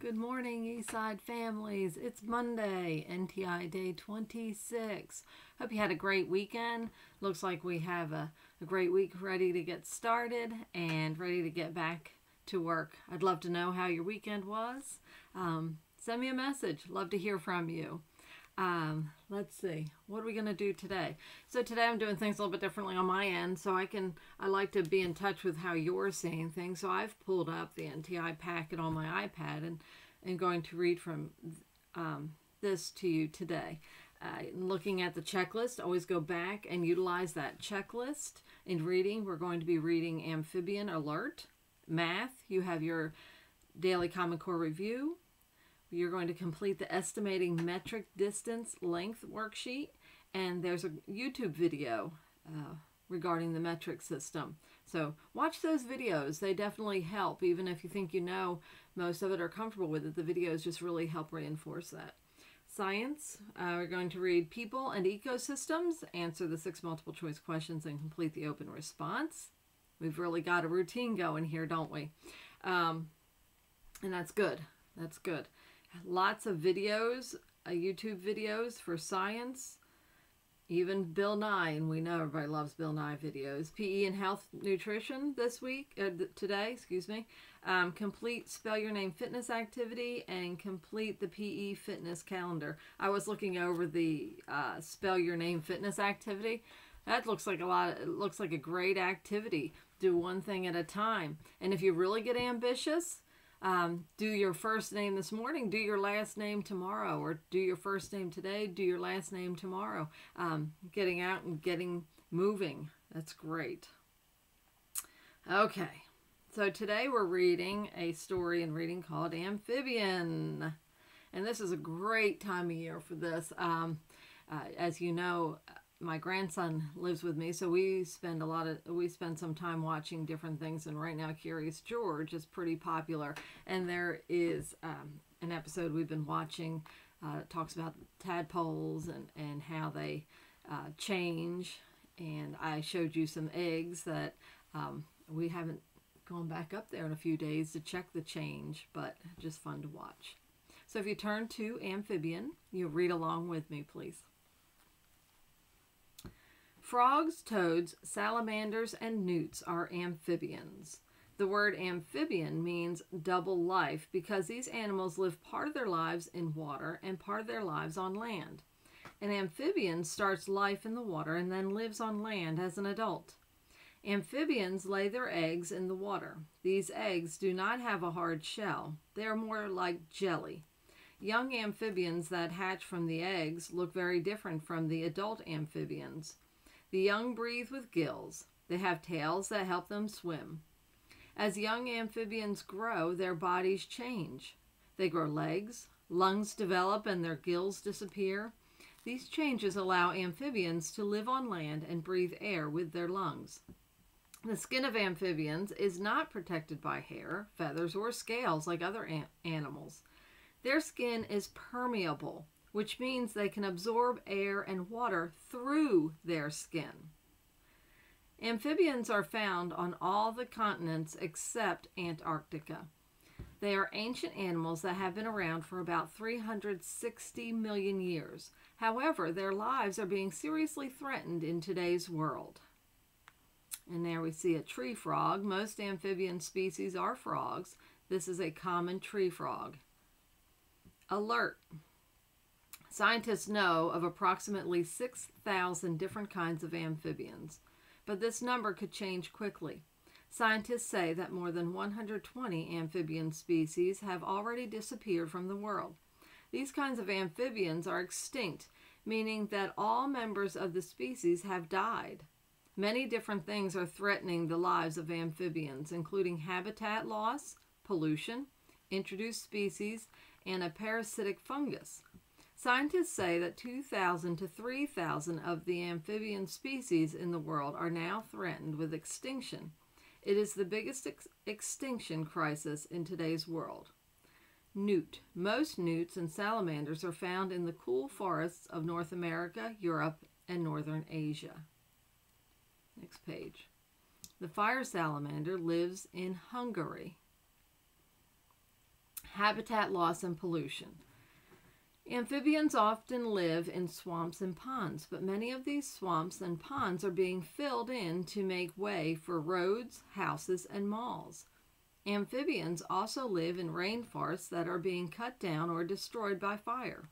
Good morning, Eastside families. It's Monday, NTI Day 26. Hope you had a great weekend. Looks like we have a great week ready to get started and ready to get back to work. I'd love to know how your weekend was. Send me a message. Love to hear from you. Let's see, what are we going to do today? So today I'm doing things a little bit differently on my end, so I like to be in touch with how you're seeing things. So I've pulled up the NTI packet on my iPad and going to read from this to you today. Looking at the checklist, always go back and utilize that checklist. In reading, we're going to be reading Amphibian Alert. Math, you have your Daily Common Core Review. You're going to complete the Estimating Metric Distance Length worksheet, and there's a YouTube video regarding the metric system. So watch those videos. They definitely help. Even if you think you know most of it or comfortable with it, the videos just really help reinforce that. Science, we're going to read People and Ecosystems, answer the 6 multiple choice questions, and complete the open response. We've really got a routine going here, don't we? And that's good. That's good. Lots of videos, YouTube videos for science, even Bill Nye, and we know everybody loves Bill Nye videos. PE and Health Nutrition today, complete Spell Your Name fitness activity and complete the PE fitness calendar. I was looking over the Spell Your Name fitness activity. That looks like it looks like a great activity. Do one thing at a time. And if you really get ambitious, do your first name this morning, do your last name tomorrow, or do your first name today, do your last name tomorrow. Getting out and getting moving. That's great. Okay, so today we're reading a story in reading called Amphibian. And this is a great time of year for this. As you know, my grandson lives with me, so we spend some time watching different things, and right now Curious George is pretty popular, and there is an episode we've been watching talks about tadpoles and how they change, and I showed you some eggs that we haven't gone back up there in a few days to check the change, but just fun to watch. So if you turn to Amphibian, you'll read along with me, please. Frogs, toads, salamanders, and newts are amphibians. The word amphibian means double life because these animals live part of their lives in water and part of their lives on land. An amphibian starts life in the water and then lives on land as an adult. Amphibians lay their eggs in the water. These eggs do not have a hard shell. They are more like jelly. Young amphibians that hatch from the eggs look very different from the adult amphibians. The young breathe with gills. They have tails that help them swim. As young amphibians grow, their bodies change. They grow legs, lungs develop, and their gills disappear. These changes allow amphibians to live on land and breathe air with their lungs. The skin of amphibians is not protected by hair, feathers, or scales like other animals. Their skin is permeable, which means they can absorb air and water through their skin. Amphibians are found on all the continents except Antarctica. They are ancient animals that have been around for about 360 million years. However, their lives are being seriously threatened in today's world. And there we see a tree frog. Most amphibian species are frogs. This is a common tree frog. Alert. Scientists know of approximately 6,000 different kinds of amphibians, but this number could change quickly. Scientists say that more than 120 amphibian species have already disappeared from the world. These kinds of amphibians are extinct, meaning that all members of the species have died. Many different things are threatening the lives of amphibians, including habitat loss, pollution, introduced species, and a parasitic fungus. Scientists say that 2,000 to 3,000 of the amphibian species in the world are now threatened with extinction. It is the biggest extinction crisis in today's world. Newt. Most newts and salamanders are found in the cool forests of North America, Europe, and Northern Asia. Next page. The fire salamander lives in Hungary. Habitat loss and pollution. Amphibians often live in swamps and ponds, but many of these swamps and ponds are being filled in to make way for roads, houses, and malls. Amphibians also live in rainforests that are being cut down or destroyed by fire.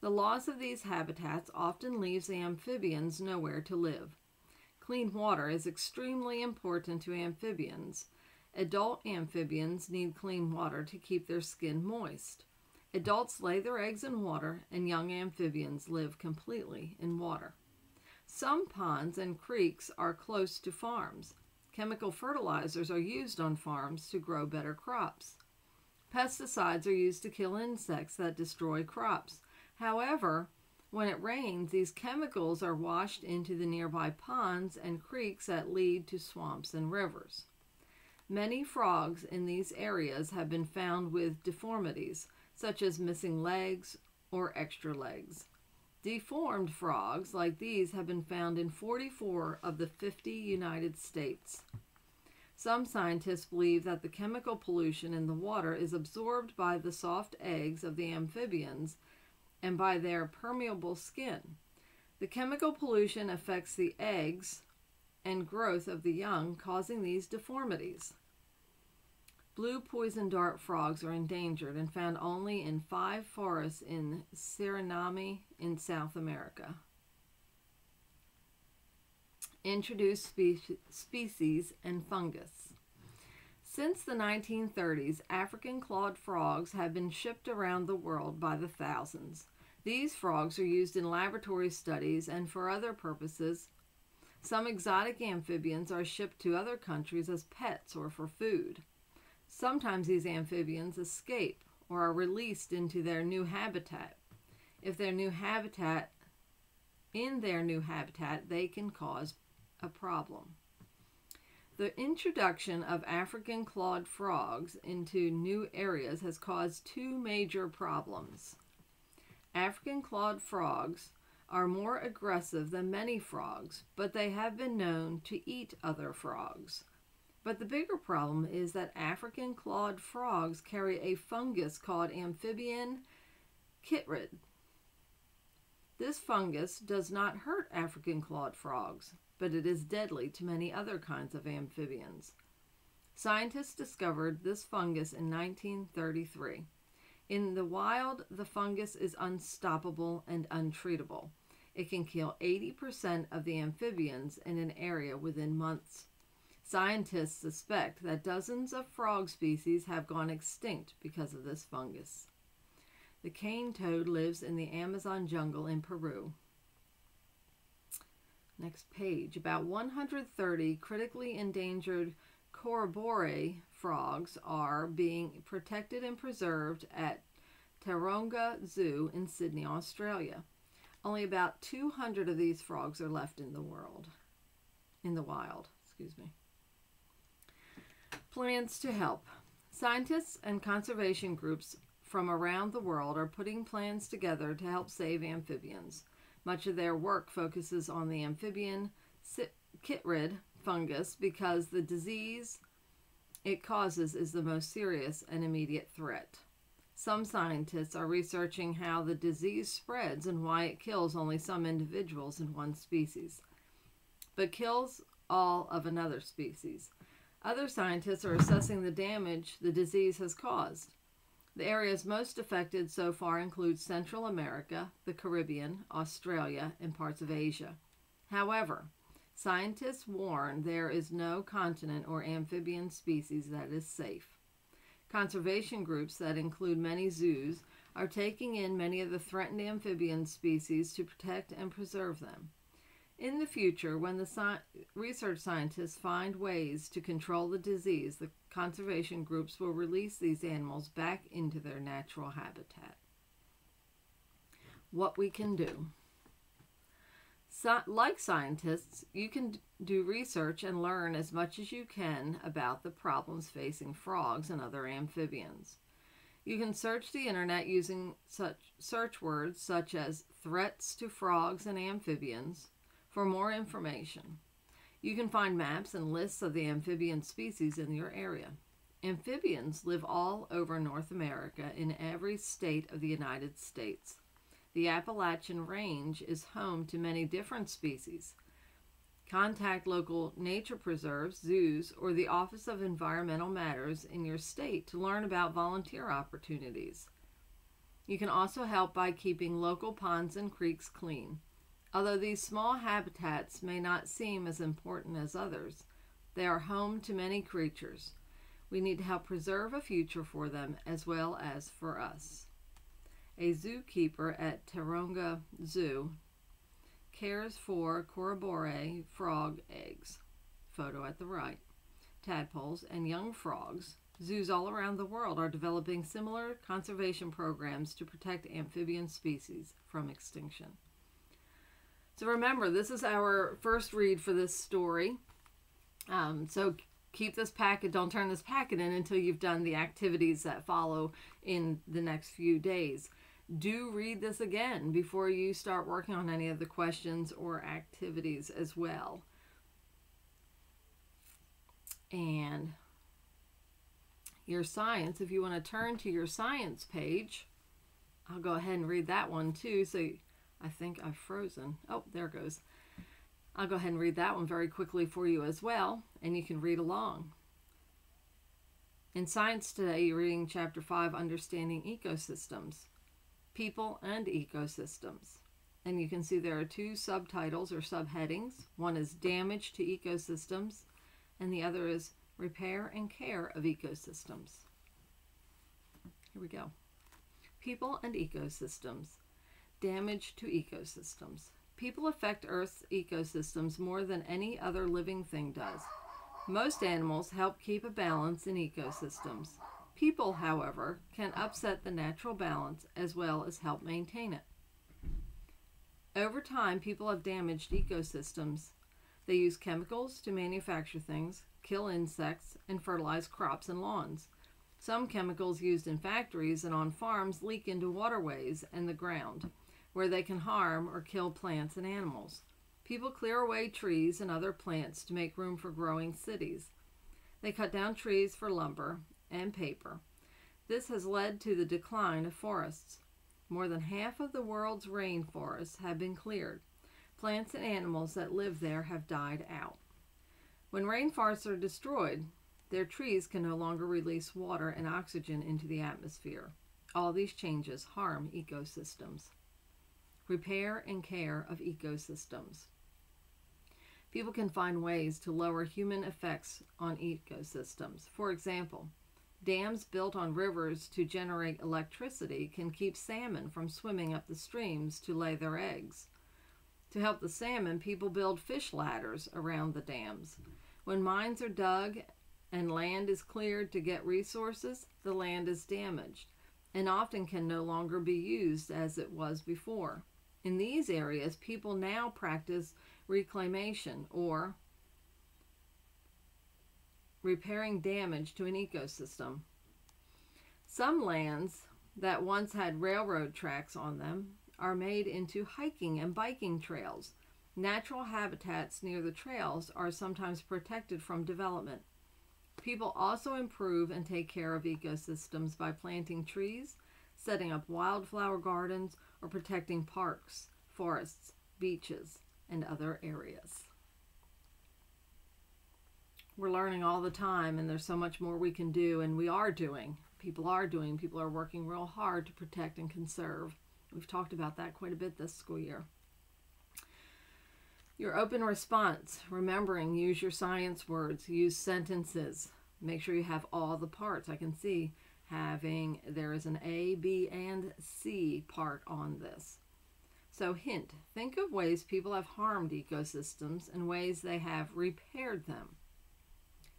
The loss of these habitats often leaves the amphibians nowhere to live. Clean water is extremely important to amphibians. Adult amphibians need clean water to keep their skin moist. Adults lay their eggs in water, and young amphibians live completely in water. Some ponds and creeks are close to farms. Chemical fertilizers are used on farms to grow better crops. Pesticides are used to kill insects that destroy crops. However, when it rains, these chemicals are washed into the nearby ponds and creeks that lead to swamps and rivers. Many frogs in these areas have been found with deformities, such as missing legs or extra legs. Deformed frogs like these have been found in 44 of the 50 United States. Some scientists believe that the chemical pollution in the water is absorbed by the soft eggs of the amphibians and by their permeable skin. The chemical pollution affects the eggs and growth of the young, causing these deformities. Blue poison dart frogs are endangered and found only in 5 forests in Suriname in South America. Introduced species and fungus. Since the 1930s, African clawed frogs have been shipped around the world by the thousands. These frogs are used in laboratory studies and for other purposes. Some exotic amphibians are shipped to other countries as pets or for food. Sometimes these amphibians escape or are released into their new habitat. In their new habitat, they can cause a problem. The introduction of African clawed frogs into new areas has caused 2 major problems. African clawed frogs are more aggressive than many frogs, but they have been known to eat other frogs. But the bigger problem is that African clawed frogs carry a fungus called amphibian chytrid. This fungus does not hurt African clawed frogs, but it is deadly to many other kinds of amphibians. Scientists discovered this fungus in 1933. In the wild, the fungus is unstoppable and untreatable. It can kill 80% of the amphibians in an area within months. Scientists suspect that dozens of frog species have gone extinct because of this fungus. The cane toad lives in the Amazon jungle in Peru. Next page. About 130 critically endangered corobore frogs are being protected and preserved at Taronga Zoo in Sydney, Australia. Only about 200 of these frogs are left in the wild. Plans to help. Scientists and conservation groups from around the world are putting plans together to help save amphibians. Much of their work focuses on the amphibian chytrid fungus because the disease it causes is the most serious and immediate threat. Some scientists are researching how the disease spreads and why it kills only some individuals in one species, but kills all of another species. Other scientists are assessing the damage the disease has caused. The areas most affected so far include Central America, the Caribbean, Australia, and parts of Asia. However, scientists warn there is no continent or amphibian species that is safe. Conservation groups that include many zoos are taking in many of the threatened amphibian species to protect and preserve them. In the future, when the research scientists find ways to control the disease, the conservation groups will release these animals back into their natural habitat. What we can do. Like scientists, you can do research and learn as much as you can about the problems facing frogs and other amphibians. You can search the internet using such search words such as threats to frogs and amphibians for more information. You can find maps and lists of the amphibian species in your area. Amphibians live all over North America in every state of the United States. The Appalachian Range is home to many different species. Contact local nature preserves, zoos, or the Office of Environmental Matters in your state to learn about volunteer opportunities. You can also help by keeping local ponds and creeks clean. Although these small habitats may not seem as important as others, they are home to many creatures. We need to help preserve a future for them as well as for us. A zookeeper at Taronga Zoo cares for Corroboree frog eggs, photo at the right, tadpoles, and young frogs. Zoos all around the world are developing similar conservation programs to protect amphibian species from extinction. So remember, this is our first read for this story. So keep this packet, don't turn this packet in until you've done the activities that follow in the next few days. Do read this again before you start working on any of the questions or activities as well. And your science, if you want to turn to your science page, I'll go ahead and read that one too. So I think I've frozen. Oh, there it goes. I'll go ahead and read that one very quickly for you as well, and you can read along. In Science Today, you're reading Chapter 5, Understanding Ecosystems, People and Ecosystems. And you can see there are two subtitles or subheadings. One is Damage to Ecosystems, and the other is Repair and Care of Ecosystems. Here we go. People and Ecosystems. Damage to ecosystems. People affect Earth's ecosystems more than any other living thing does. Most animals help keep a balance in ecosystems. People, however, can upset the natural balance as well as help maintain it. Over time, people have damaged ecosystems. They use chemicals to manufacture things, kill insects, and fertilize crops and lawns. Some chemicals used in factories and on farms leak into waterways and the ground, where they can harm or kill plants and animals. People clear away trees and other plants to make room for growing cities. They cut down trees for lumber and paper. This has led to the decline of forests. More than half of the world's rainforests have been cleared. Plants and animals that live there have died out. When rainforests are destroyed, their trees can no longer release water and oxygen into the atmosphere. All these changes harm ecosystems. Repair and care of ecosystems. People can find ways to lower human effects on ecosystems. For example, dams built on rivers to generate electricity can keep salmon from swimming up the streams to lay their eggs. To help the salmon, people build fish ladders around the dams. When mines are dug and land is cleared to get resources, the land is damaged and often can no longer be used as it was before. In these areas, people now practice reclamation, or repairing damage to an ecosystem. Some lands that once had railroad tracks on them are made into hiking and biking trails. Natural habitats near the trails are sometimes protected from development. People also improve and take care of ecosystems by planting trees, setting up wildflower gardens, or protecting parks, forests, beaches, and other areas. We're learning all the time, and there's so much more we can do, and we are doing. People are working real hard to protect and conserve. We've talked about that quite a bit this school year. Your open response, remembering, use your science words, use sentences. Make sure you have all the parts. I can see there is an A, B, and C part on this. So hint, think of ways people have harmed ecosystems and ways they have repaired them.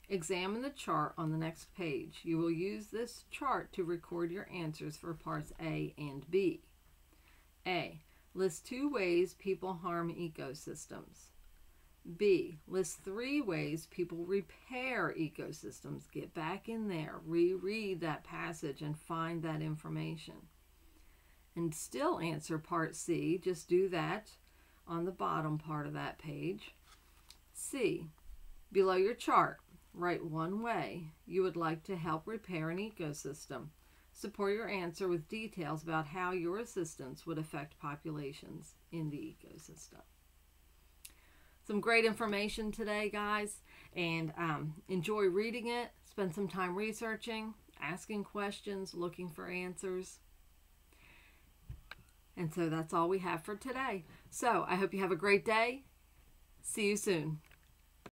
Examine the chart on the next page. You will use this chart to record your answers for parts A and B. A. List 2 ways people harm ecosystems. B. List 3 ways people repair ecosystems. Get back in there, reread that passage, and find that information. And still answer part C. Just do that on the bottom part of that page. C. Below your chart, Write one way you would like to help repair an ecosystem. Support your answer with details about how your assistance would affect populations in the ecosystem. Some great information today, guys, and enjoy reading it. Spend some time researching, asking questions, looking for answers. And so that's all we have for today. So I hope you have a great day. See you soon.